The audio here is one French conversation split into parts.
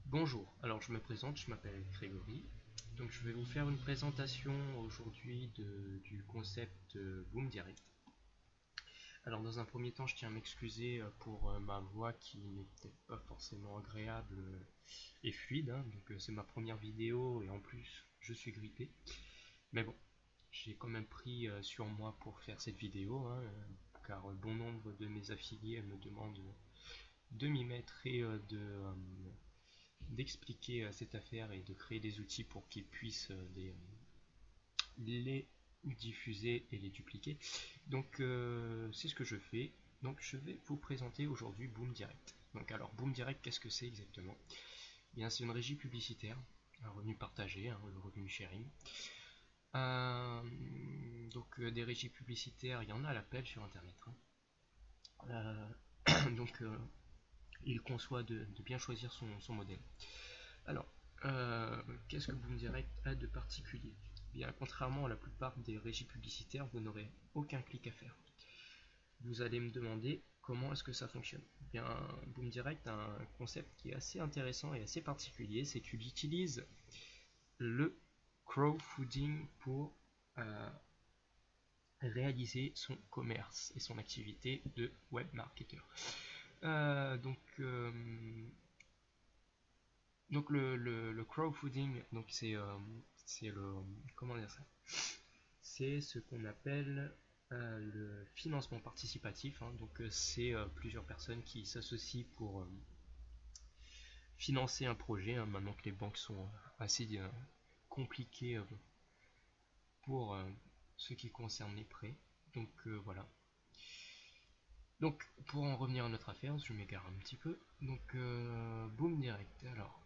Bonjour, alors je me présente, je m'appelle Grégory. Donc je vais vous faire une présentation aujourd'hui du concept Boom Direct. Alors dans un premier temps, je tiens à m'excuser pour ma voix qui n'est peut-être pas forcément agréable et fluide, hein. Donc c'est ma première vidéo et en plus je suis grippé. Mais bon, j'ai quand même pris sur moi pour faire cette vidéo, hein, car bon nombre de mes affiliés me demandent de m'y mettre et d'expliquer cette affaire et de créer des outils pour qu'ils puissent les diffuser et les dupliquer. Donc c'est ce que je fais. Donc je vais vous présenter aujourd'hui Boom Direct. Donc alors Boom Direct, qu'est-ce que c'est exactement? Eh bien c'est une régie publicitaire, un revenu partagé, hein, le revenu sharing. Des régies publicitaires, il y en a à l'appel sur internet, hein. Donc il conçoit de bien choisir son modèle. Alors, qu'est-ce que Boom Direct a de particulier? Bien, contrairement à la plupart des régies publicitaires, vous n'aurez aucun clic à faire. Vous allez me demander comment est-ce que ça fonctionne. Bien, Boom Direct a un concept qui est assez intéressant et assez particulier, c'est qu'il utilise le crowdfunding pour réaliser son commerce et son activité de web marketer. Euh, donc, euh, Donc le crowdfunding, donc c'est le comment dire ça? C'est ce qu'on appelle le financement participatif, hein. Donc c'est plusieurs personnes qui s'associent pour financer un projet, hein, maintenant que les banques sont assez compliquées pour ce qui concerne les prêts. Donc voilà. Donc pour en revenir à notre affaire, je m'égare un petit peu. Donc Boom Direct. Alors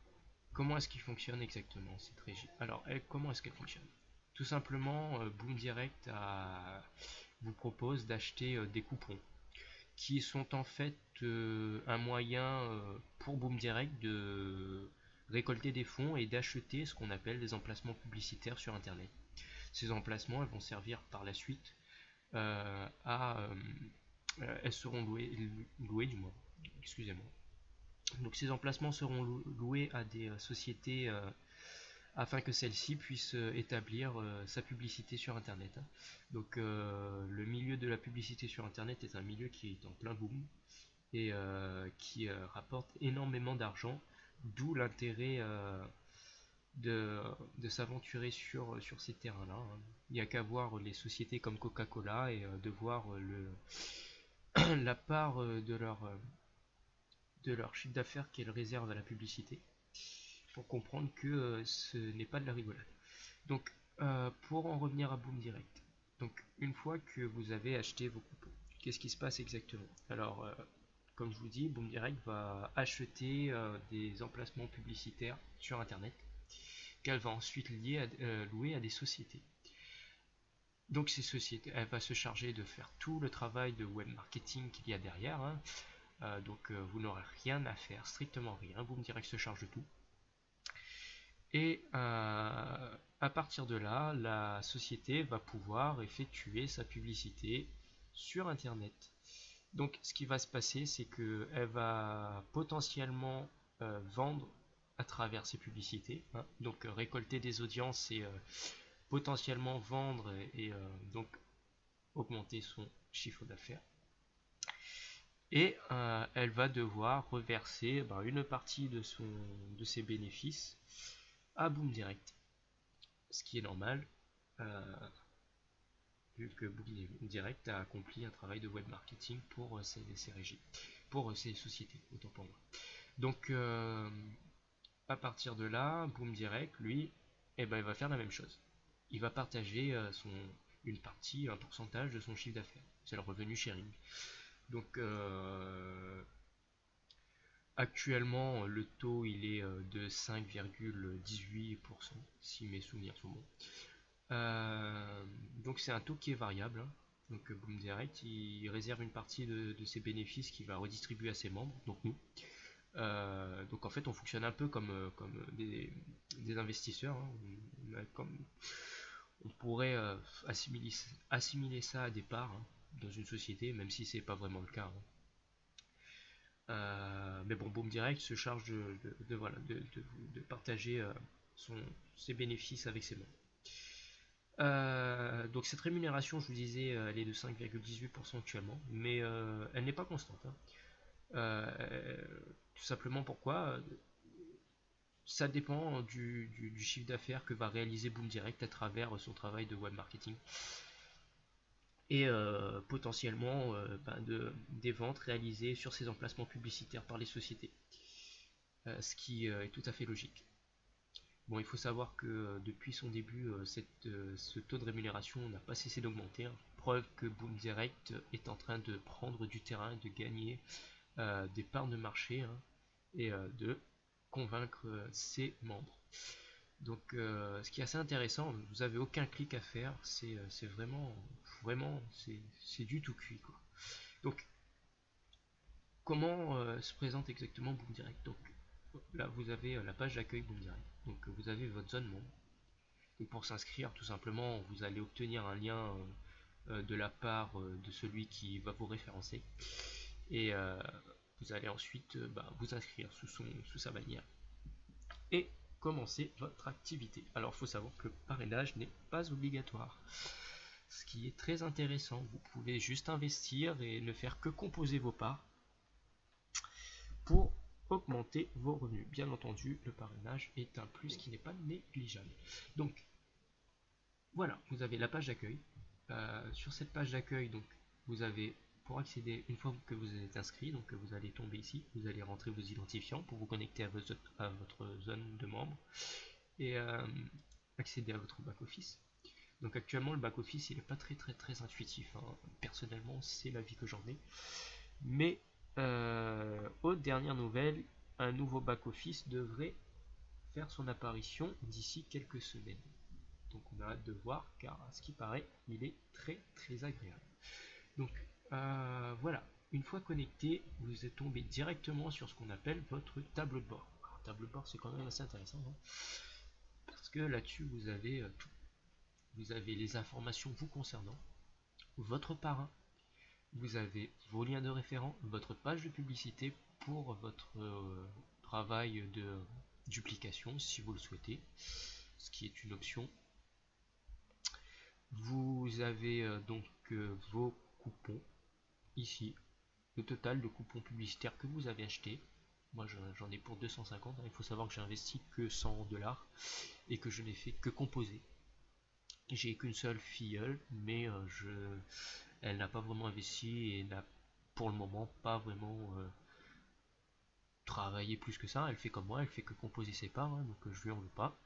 comment est-ce qu'il fonctionne exactement cette régie? Alors, comment est-ce qu'elle fonctionne? Tout simplement, Boom Direct vous propose d'acheter des coupons qui sont en fait un moyen pour Boom Direct de récolter des fonds et d'acheter ce qu'on appelle des emplacements publicitaires sur Internet. Ces emplacements elles vont servir par la suite elles seront louées du moins. Excusez-moi. Donc ces emplacements seront loués à des sociétés afin que celle-ci puisse établir sa publicité sur Internet, hein. Donc le milieu de la publicité sur Internet est un milieu qui est en plein boom et qui rapporte énormément d'argent, d'où l'intérêt de, de s'aventurer sur ces terrains-là, hein. Il n'y a qu'à voir les sociétés comme Coca-Cola et de voir la part de leur chiffre d'affaires qu'elles réservent à la publicité pour comprendre que ce n'est pas de la rigolade. Donc, pour en revenir à Boom Direct, donc une fois que vous avez acheté vos coupons, qu'est-ce qui se passe exactement? Alors, comme je vous dis, Boom Direct va acheter des emplacements publicitaires sur Internet qu'elle va ensuite louer à des sociétés. Donc ces sociétés, elle va se charger de faire tout le travail de web marketing qu'il y a derrière, hein. Vous n'aurez rien à faire, strictement rien. Boom Direct se charge de tout. Et à partir de là, la société va pouvoir effectuer sa publicité sur Internet. Donc ce qui va se passer, c'est qu'elle va potentiellement vendre à travers ses publicités, hein. Donc récolter des audiences et potentiellement vendre et donc augmenter son chiffre d'affaires. Et elle va devoir reverser une partie de ses bénéfices à Boom Direct. Ce qui est normal, euh, vu que Boom Direct a accompli un travail de web marketing pour ces régies, pour ces sociétés, autant pour moi. Donc, à partir de là, Boom Direct, lui, il va faire la même chose. Il va partager une partie, un pourcentage de son chiffre d'affaires. C'est le revenu sharing. Donc, actuellement, le taux il est de 5,18%, si mes souvenirs sont bons. Donc c'est un taux qui est variable, hein. Donc Boom Direct, il réserve une partie de ses bénéfices qu'il va redistribuer à ses membres, donc nous. Donc en fait, on fonctionne un peu comme des investisseurs, hein. Comme, on pourrait assimiler ça à des parts, hein, dans une société, même si c'est pas vraiment le cas, hein. Mais bon, Boom Direct se charge voilà, de partager ses bénéfices avec ses membres. Donc cette rémunération, je vous disais, elle est de 5,18% actuellement, mais elle n'est pas constante, hein. Tout simplement pourquoi ça dépend du chiffre d'affaires que va réaliser Boom Direct à travers son travail de web marketing et potentiellement des ventes réalisées sur ces emplacements publicitaires par les sociétés, ce qui est tout à fait logique. Bon, il faut savoir que depuis son début, ce taux de rémunération n'a pas cessé d'augmenter, hein. Preuve que Boom Direct est en train de prendre du terrain, de gagner des parts de marché, hein, et de convaincre ses membres. Donc, ce qui est assez intéressant, vous n'avez aucun clic à faire, c'est vraiment, c'est du tout cuit, quoi. Donc, comment se présente exactement Boom Direct? Donc, là, vous avez la page d'accueil Boom Direct. Donc, vous avez votre zone membre. Et pour s'inscrire, tout simplement, vous allez obtenir un lien de la part de celui qui va vous référencer. Et vous allez ensuite vous inscrire sous sa bannière et commencer votre activité. Alors, il faut savoir que le parrainage n'est pas obligatoire, ce qui est très intéressant. Vous pouvez juste investir et ne faire que composer vos parts pour augmenter vos revenus. Bien entendu, le parrainage est un plus qui n'est pas négligeable. Donc, voilà, vous avez la page d'accueil. Sur cette page d'accueil, donc, vous avez, pour accéder, une fois que vous êtes inscrit, donc vous allez tomber ici, vous allez rentrer vos identifiants pour vous connecter à votre zone de membre et accéder à votre back-office. Donc actuellement, le back-office, il n'est pas très intuitif, hein. Personnellement, c'est l'avis que j'en ai. Mais aux dernières nouvelles, un nouveau back-office devrait faire son apparition d'ici quelques semaines. Donc on a hâte de voir, car à ce qui paraît, il est très agréable. Donc voilà, une fois connecté, vous êtes tombé directement sur ce qu'on appelle votre tableau de bord. Alors, tableau de bord, c'est quand même assez intéressant, hein, parce que là-dessus, vous avez tout. Vous avez les informations vous concernant, votre parrain, vous avez vos liens de référent, votre page de publicité pour votre travail de duplication si vous le souhaitez, ce qui est une option. Vous avez donc vos coupons ici, le total de coupons publicitaires que vous avez acheté. Moi j'en ai pour 250, il faut savoir que j'ai investi que 100$ et que je n'ai fait que composer. J'ai qu'une seule filleule, mais elle n'a pas vraiment investi et n'a pour le moment pas vraiment travaillé plus que ça. Elle fait comme moi, elle fait que composer ses parts, hein, donc je lui en veux pas.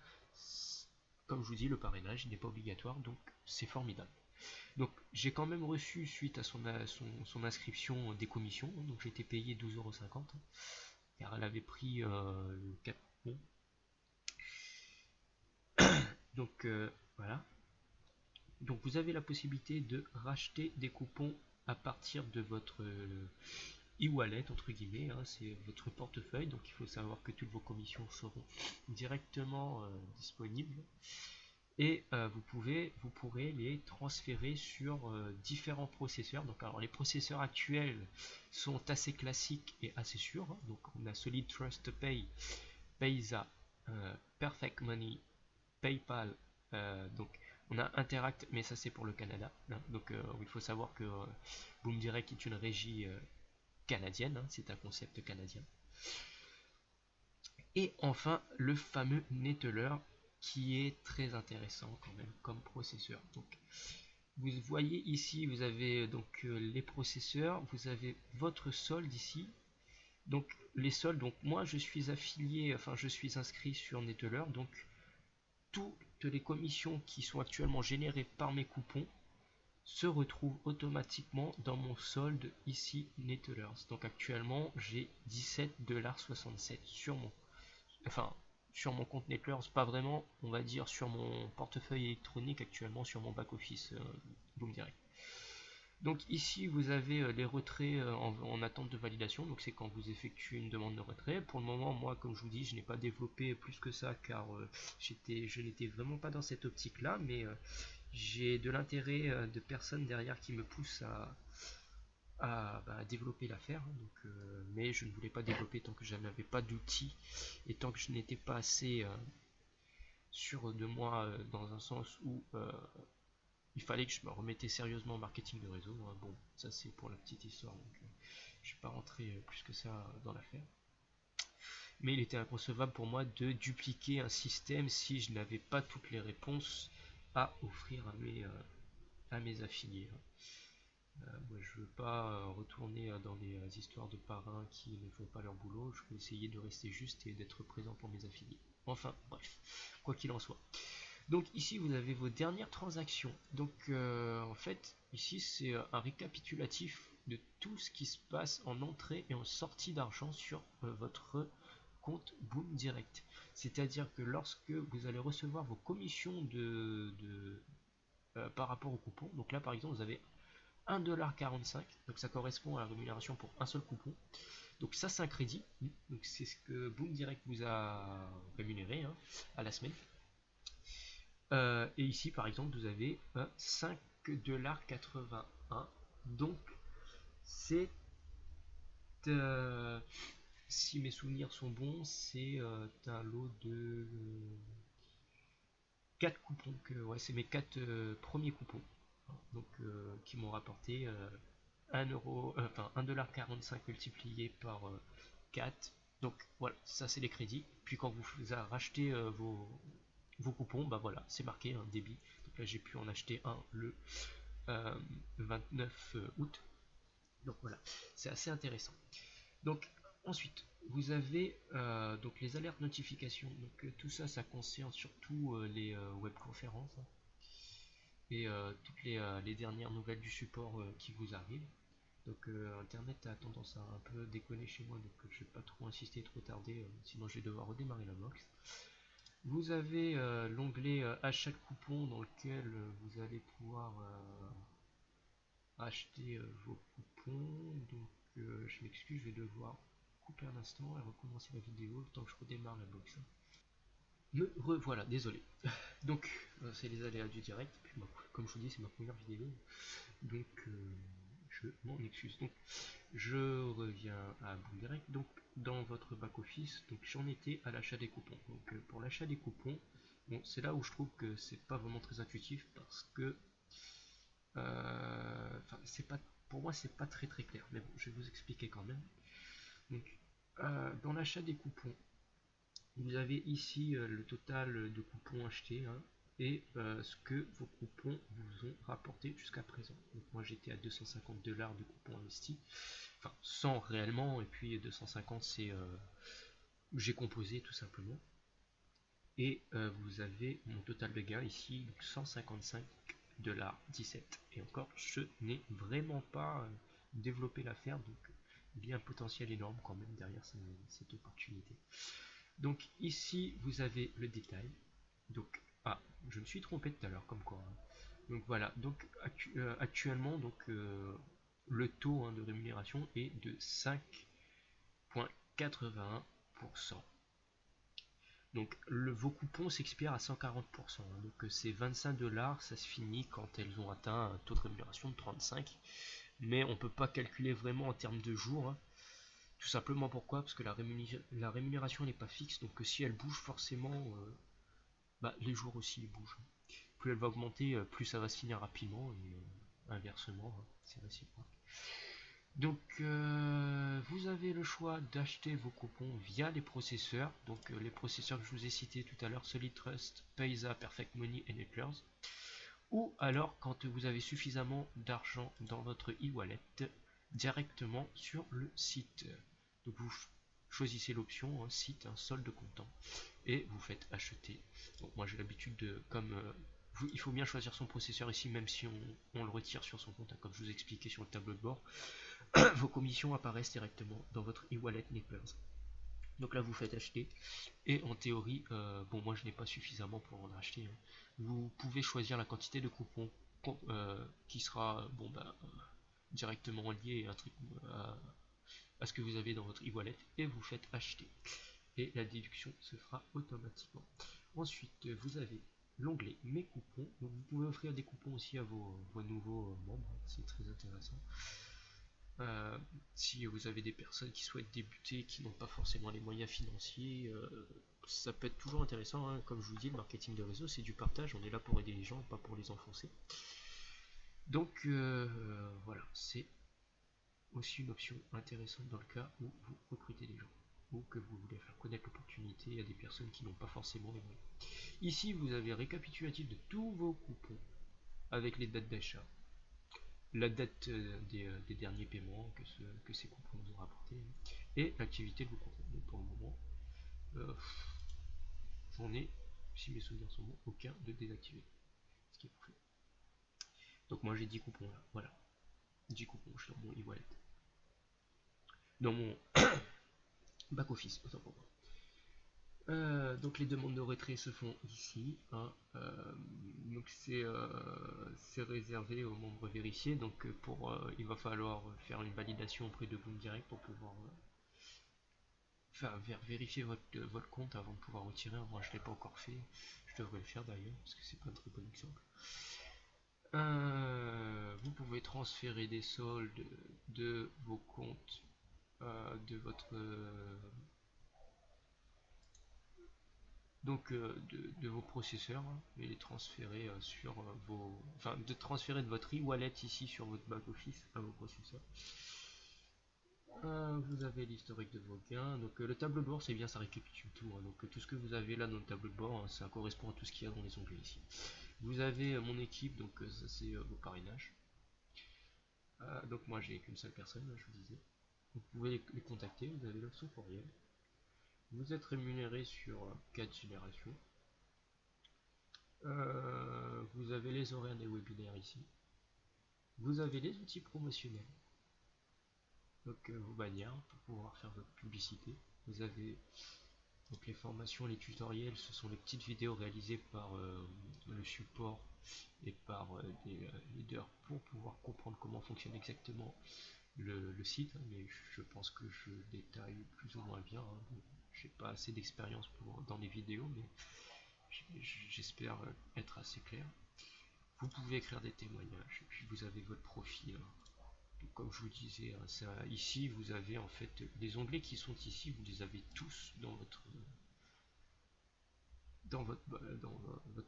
Comme je vous dis, le parrainage n'est pas obligatoire, donc c'est formidable. Donc j'ai quand même reçu, suite à son inscription, des commissions, hein, donc j'ai été payé 12,50€, car elle avait pris le 4 bon. Donc voilà. Donc vous avez la possibilité de racheter des coupons à partir de votre e-wallet, entre guillemets, hein, c'est votre portefeuille, donc il faut savoir que toutes vos commissions seront directement disponibles. Et vous pourrez les transférer sur différents processeurs. Donc alors les processeurs actuels sont assez classiques et assez sûrs, hein. Donc on a Solid Trust Pay, Payza, Perfect Money, PayPal, donc on a Interact, mais ça c'est pour le Canada, hein. Donc il faut savoir que Boom Direct est une régie canadienne, hein, c'est un concept canadien. Et enfin le fameux Neteller, qui est très intéressant quand même comme processeur. Donc vous voyez ici, vous avez donc les processeurs, vous avez votre solde ici. Donc les soldes, donc moi je suis affilié, enfin je suis inscrit sur Neteller, donc toutes les commissions qui sont actuellement générées par mes coupons se retrouvent automatiquement dans mon solde ici Nettellers. Donc actuellement j'ai 17,67$ sur mon compte Nettellers, pas vraiment, on va dire sur mon portefeuille électronique actuellement, sur mon back office Boom Direct. Donc ici vous avez les retraits en attente de validation, donc c'est quand vous effectuez une demande de retrait. Pour le moment, moi comme je vous dis, je n'ai pas développé plus que ça, car je n'étais vraiment pas dans cette optique là, mais j'ai de l'intérêt de personnes derrière qui me poussent à développer l'affaire, hein, mais je ne voulais pas développer tant que je n'avais pas d'outils et tant que je n'étais pas assez sûr de moi dans un sens où il fallait que je me remettais sérieusement au marketing de réseau, hein. Bon, ça c'est pour la petite histoire, donc je ne vais pas rentrer plus que ça dans l'affaire. Mais il était inconcevable pour moi de dupliquer un système si je n'avais pas toutes les réponses à offrir à mes affiliés, hein. Moi, je veux pas retourner dans des histoires de parrains qui ne font pas leur boulot. Je veux essayer de rester juste et d'être présent pour mes affiliés. Enfin, bref, quoi qu'il en soit. Donc ici, vous avez vos dernières transactions. Donc en fait, ici, c'est un récapitulatif de tout ce qui se passe en entrée et en sortie d'argent sur votre compte Boom Direct. C'est-à-dire que lorsque vous allez recevoir vos commissions par rapport au coupon, donc là par exemple, vous avez 1,45$, donc ça correspond à la rémunération pour un seul coupon. Donc ça c'est un crédit, donc c'est ce que Boom Direct vous a rémunéré, hein, à la semaine. Et ici par exemple vous avez 5,81$, donc c'est, si mes souvenirs sont bons, c'est un lot de 4 coupons, ouais, c'est mes 4 premiers coupons, donc qui m'ont rapporté 1,45$ multiplié par 4. Donc voilà, ça c'est les crédits. Puis quand vous rachetez vos coupons, bah voilà, c'est marqué un débit. Donc là j'ai pu en acheter un le 29 août. Donc voilà, c'est assez intéressant. Donc ensuite, vous avez donc les alertes notifications. Donc tout ça, ça concerne surtout les webconférences, hein, et toutes les dernières nouvelles du support qui vous arrivent. Donc internet a tendance à un peu déconner chez moi, donc je vais pas trop insister, trop tarder, sinon je vais devoir redémarrer la box. Vous avez l'onglet achat de coupons dans lequel vous allez pouvoir acheter vos coupons. Donc je m'excuse, je vais devoir couper un instant et recommencer la vidéo le temps que je redémarre la box. Me revoilà, désolé. Donc c'est les aléas du direct, puis, comme je vous dis c'est ma première vidéo, donc je m'en excuse. Donc je reviens à Boom Direct. Donc dans votre back office, donc j'en étais à l'achat des coupons. Donc pour l'achat des coupons, bon, c'est là où je trouve que c'est pas vraiment très intuitif parce que c'est pas, pour moi c'est pas très clair. Mais bon, je vais vous expliquer quand même. Donc dans l'achat des coupons, vous avez ici le total de coupons achetés, hein, et ce que vos coupons vous ont rapporté jusqu'à présent. Donc moi j'étais à 250$ de coupons investis, enfin sans réellement, et puis 250 c'est j'ai composé tout simplement. Et vous avez mon total de gain ici, donc 155,17$. Et encore, je n'ai vraiment pas développé l'affaire, donc il y a un potentiel énorme quand même derrière cette opportunité. Donc ici, vous avez le détail. Donc, je me suis trompé tout à l'heure, comme quoi, hein. Donc voilà, donc actuellement, donc le taux, hein, de rémunération est de 5,81%. Donc vos coupons s'expirent à 140%, hein. Donc c'est 25$, ça se finit quand elles ont atteint un taux de rémunération de 35. Mais on ne peut pas calculer vraiment en termes de jours, hein. Tout simplement pourquoi? Parce que la rémunération n'est pas fixe, donc si elle bouge forcément, les jours aussi bougent. Plus elle va augmenter, plus ça va se finir rapidement, et inversement, hein, c'est réciproque. Donc vous avez le choix d'acheter vos coupons via les processeurs, donc les processeurs que je vous ai cités tout à l'heure, Solid Trust, Payza, Perfect Money et Netplers, ou alors quand vous avez suffisamment d'argent dans votre e-wallet directement sur le site. Donc vous choisissez l'option, hein, site, un solde comptant, et vous faites acheter. Donc moi j'ai l'habitude de, comme il faut bien choisir son processeur ici, même si on le retire sur son compte, hein, comme je vous expliquais sur le tableau de bord. Vos commissions apparaissent directement dans votre e-wallet Netplers. Donc là vous faites acheter, et en théorie, bon moi je n'ai pas suffisamment pour en acheter, hein. Vous pouvez choisir la quantité de coupons qui sera directement lié à ce que vous avez dans votre e-wallet, et vous faites acheter. Et la déduction se fera automatiquement. Ensuite vous avez l'onglet mes coupons, donc vous pouvez offrir des coupons aussi à vos nouveaux membres, c'est très intéressant. Euh, si vous avez des personnes qui souhaitent débuter, qui n'ont pas forcément les moyens financiers, ça peut être toujours intéressant, hein. Comme je vous dis, le marketing de réseau, c'est du partage, on est là pour aider les gens, pas pour les enfoncer. Donc voilà, c'est aussi une option intéressante dans le cas où vous recrutez des gens, ou que vous voulez faire connaître l'opportunité à des personnes qui n'ont pas forcément les moyens. Ici, vous avez récapitulatif de tous vos coupons, avec les dates d'achat, la date des derniers paiements que ces coupons vous ont rapporté, et l'activité de vos comptes. Donc pour le moment, euh, j'en ai, si mes souvenirs sont bons, aucun de désactivé. Ce qui est parfait. Donc moi j'ai 10 coupons là, voilà. 10 coupons sur mon e-wallet. Dans mon back office, autant pour moi. Donc les demandes de retrait se font ici, hein. Donc c'est réservé aux membres vérifiés. Donc il va falloir faire une validation auprès de Boom Direct pour pouvoir vérifier votre compte avant de pouvoir retirer. Moi je ne l'ai pas encore fait, je devrais le faire d'ailleurs parce que c'est pas un très bon exemple. Vous pouvez transférer des soldes de vos comptes, de votre de vos processeurs, hein, et les transférer sur vos, enfin de transférer de votre e-wallet ici sur votre back office à vos processeurs. Vous avez l'historique de vos gains, donc le tableau de bord c'est bien, ça récapitule tout, hein. Donc tout ce que vous avez là dans le tableau de bord, hein, ça correspond à tout ce qu'il y a dans les onglets ici. Vous avez mon équipe, donc ça c'est vos parrainages. Donc moi j'ai qu'une seule personne, je vous disais. Vous pouvez les contacter, vous avez l'option courriel. Vous êtes rémunéré sur 4 générations. Vous avez les horaires des webinaires ici. Vous avez les outils promotionnels, donc vos bannières pour pouvoir faire votre publicité. Vous avez donc les formations, les tutoriels, ce sont les petites vidéos réalisées par le support et par des leaders pour pouvoir comprendre comment fonctionne exactement le site, hein. Mais je pense que je détaille plus ou moins bien, hein. Bon, j'ai pas assez d'expérience dans les vidéos, mais j'espère être assez clair. Vous pouvez écrire des témoignages, et puis vous avez votre profil, hein. Comme je vous disais, hein, ici vous avez en fait les onglets qui sont ici, vous les avez tous dans votre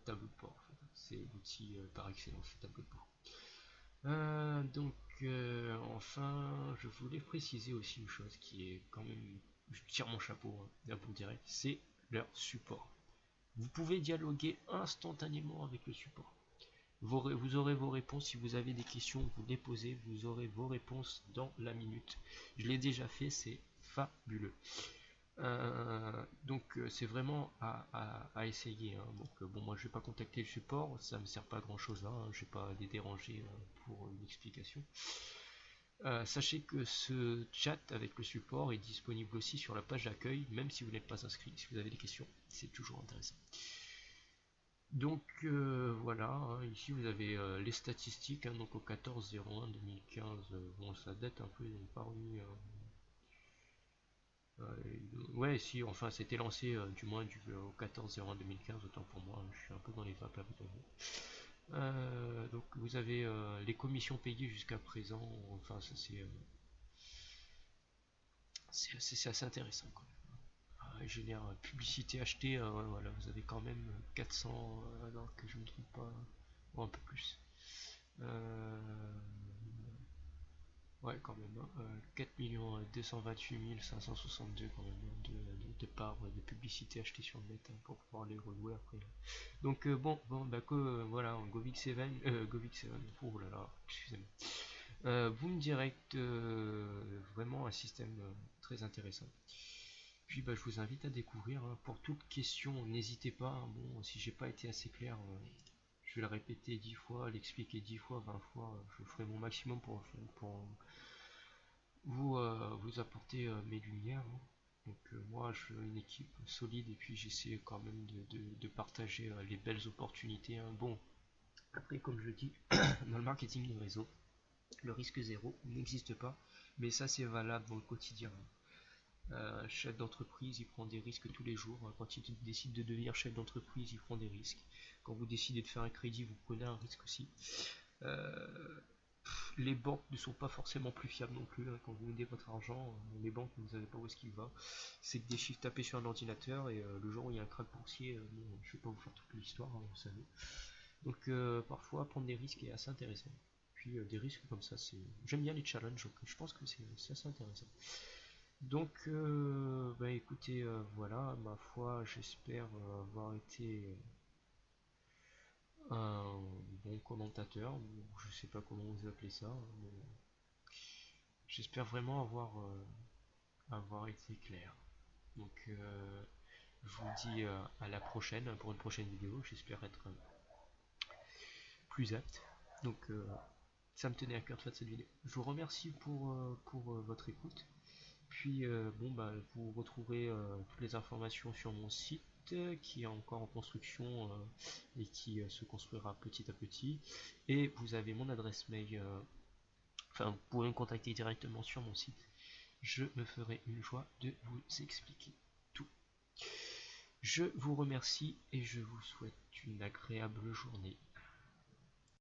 tableau de bord. En fait. C'est l'outil par excellence, le tableau de bord. Enfin, je voulais préciser aussi une chose qui est quand même, je tire mon chapeau, hein, à Boom Direct, c'est leur support. Vous pouvez dialoguer instantanément avec le support. Vous aurez vos réponses. Si vous avez des questions, vous les posez, vous aurez vos réponses dans la minute. Je l'ai déjà fait, c'est fabuleux. C'est vraiment à essayer, hein. Bon, moi je vais pas contacter le support, ça me sert pas à grand chose là, hein. Je vais pas les déranger pour une explication. Sachez que ce chat avec le support est disponible aussi sur la page d'accueil, même si vous n'êtes pas inscrit. Si vous avez des questions, c'est toujours intéressant. Donc voilà, hein, ici vous avez les statistiques, hein, donc au 14-01-2015, bon ça date un peu, ils n'ont pas remis. Ouais, si, enfin c'était lancé du moins au 14-01-2015, autant pour moi, je suis un peu dans les vapes avec vous. Donc vous avez les commissions payées jusqu'à présent, enfin ça c'est assez intéressant quand même. Génère publicité achetée, ouais, voilà, vous avez quand même 400, alors que je ne me trompe pas, ou un peu plus. Euh, Ouais, quand même, hein. 4 228 562 quand même, hein, de parts de publicité achetées sur le net, hein, pour pouvoir les relouer après. Donc voilà, Govix 7, Govix 7, oh là là, excusez-moi. Boom Direct, vraiment un système très intéressant. Puis je vous invite à découvrir, hein. Pour toute question, n'hésitez pas, hein. Bon, si j'ai pas été assez clair, je vais le répéter 10 fois, l'expliquer 10 fois, 20 fois, je ferai mon maximum pour vous apporter mes lumières, hein. Donc moi j'ai une équipe solide et puis j'essaie quand même de partager les belles opportunités, hein. Bon, après comme je dis, dans le marketing de réseau, le risque zéro n'existe pas, mais ça c'est valable dans le quotidien. Chef d'entreprise, il prend des risques tous les jours. Quand il décide de devenir chef d'entreprise, il prend des risques. Quand vous décidez de faire un crédit, vous prenez un risque aussi. les banques ne sont pas forcément plus fiables non plus, hein. Quand vous mettez votre argent, les banques, vous ne savez pas où est-ce qu'il va. C'est que des chiffres tapés sur un ordinateur, et le jour où il y a un krach boursier, bon, je ne vais pas vous faire toute l'histoire, hein, vous savez. Donc parfois prendre des risques est assez intéressant. Puis des risques comme ça, c'est, j'aime bien les challenges, donc je pense que c'est assez intéressant. Donc bah écoutez, voilà, ma foi, j'espère avoir été un bon commentateur, ou je sais pas comment vous appelez ça, mais j'espère vraiment avoir été clair. Donc je vous dis à la prochaine pour une prochaine vidéo. J'espère être plus apte. Donc ça me tenait à cœur de faire cette vidéo. Je vous remercie pour votre écoute. Puis bon bah vous retrouverez toutes les informations sur mon site qui est encore en construction et qui se construira petit à petit. Et vous avez mon adresse mail, enfin vous pouvez me contacter directement sur mon site. Je me ferai une joie de vous expliquer tout. Je vous remercie et je vous souhaite une agréable journée.